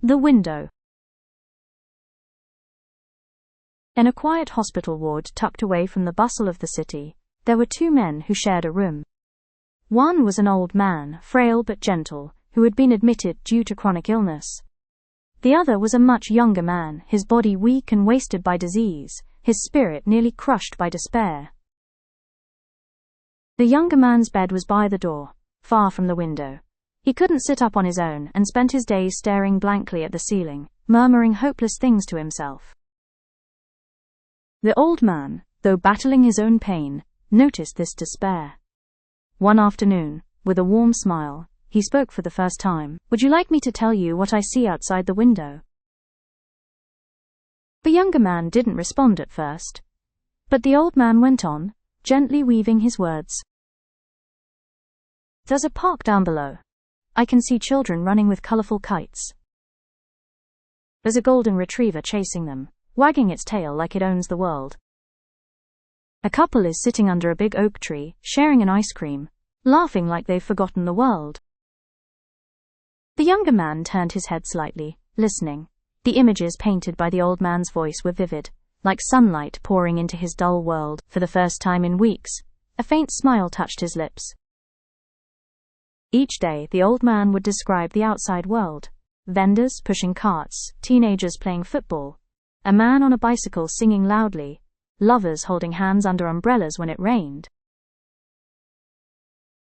The window. In a quiet hospital ward tucked away from the bustle of the city, there were two men who shared a room. One was an old man, frail but gentle, who had been admitted due to chronic illness. The other was a much younger man, his body weak and wasted by disease, his spirit nearly crushed by despair. The younger man's bed was by the door, far from the window. He couldn't sit up on his own and spent his days staring blankly at the ceiling, murmuring hopeless things to himself. The old man, though battling his own pain, noticed this despair. One afternoon, with a warm smile, he spoke for the first time. "Would you like me to tell you what I see outside the window?" The younger man didn't respond at first, but the old man went on, gently weaving his words. "There's a park down below. I can see children running with colorful kites. There's a golden retriever chasing them, wagging its tail like it owns the world. A couple is sitting under a big oak tree, sharing an ice cream, laughing like they've forgotten the world." The younger man turned his head slightly, listening. The images painted by the old man's voice were vivid, like sunlight pouring into his dull world. For the first time in weeks, a faint smile touched his lips. Each day, the old man would describe the outside world: vendors pushing carts, teenagers playing football, a man on a bicycle singing loudly, lovers holding hands under umbrellas when it rained.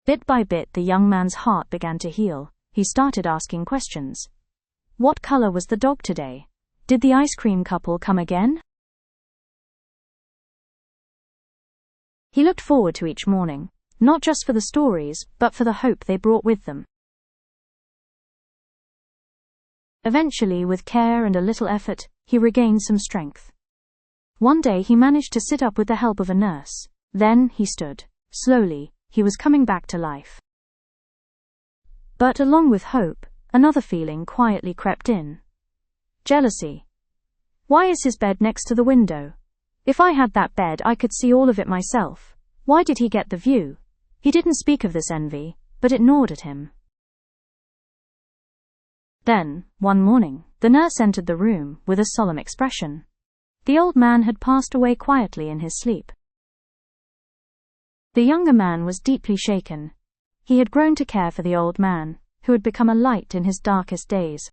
Bit by bit, the young man's heart began to heal. He started asking questions. What color was the dog today? Did the ice cream couple come again? He looked forward to each morning, not just for the stories, but for the hope they brought with them. Eventually, with care and a little effort, he regained some strength. One day he managed to sit up with the help of a nurse. Then he stood. Slowly, he was coming back to life. But along with hope, another feeling quietly crept in. Jealousy. Why is his bed next to the window? If I had that bed, I could see all of it myself. Why did he get the view? He didn't speak of this envy, but it gnawed at him. Then, one morning, the nurse entered the room with a solemn expression. The old man had passed away quietly in his sleep. The younger man was deeply shaken. He had grown to care for the old man, who had become a light in his darkest days.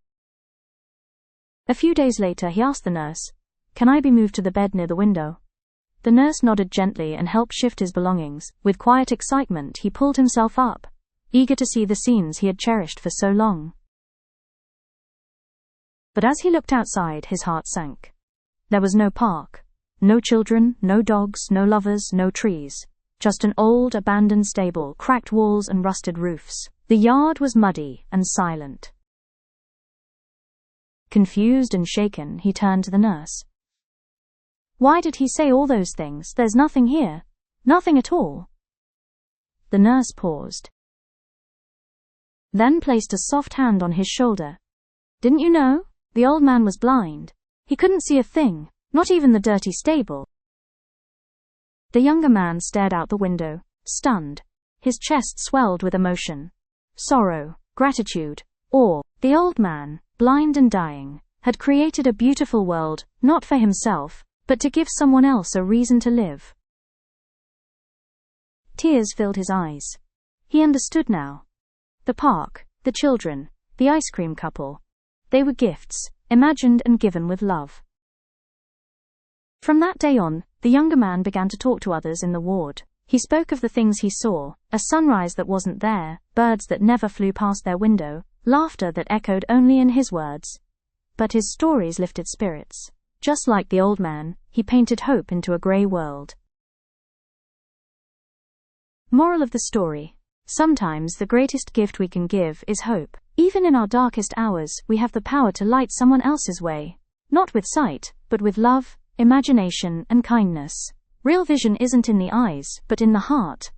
A few days later, he asked the nurse, "Can I be moved to the bed near the window?" The nurse nodded gently and helped shift his belongings. With quiet excitement, he pulled himself up, eager to see the scenes he had cherished for so long. But as he looked outside, his heart sank. There was no park, no children, no dogs, no lovers, no trees. Just an old, abandoned stable, cracked walls and rusted roofs. The yard was muddy and silent. Confused and shaken, he turned to the nurse. "Why did he say all those things? There's nothing here. Nothing at all." The nurse paused, then placed a soft hand on his shoulder. "Didn't you know? The old man was blind. He couldn't see a thing, not even the dirty stable." The younger man stared out the window, stunned. His chest swelled with emotion. Sorrow, gratitude, awe. The old man, blind and dying, had created a beautiful world, not for himself, but to give someone else a reason to live. Tears filled his eyes. He understood now. The park, the children, the ice cream couple. They were gifts, imagined and given with love. From that day on, the younger man began to talk to others in the ward. He spoke of the things he saw: a sunrise that wasn't there, birds that never flew past their window, laughter that echoed only in his words. But his stories lifted spirits. Just like the old man, he painted hope into a grey world. Moral of the story: sometimes the greatest gift we can give is hope. Even in our darkest hours, we have the power to light someone else's way. Not with sight, but with love, imagination, and kindness. Real vision isn't in the eyes, but in the heart.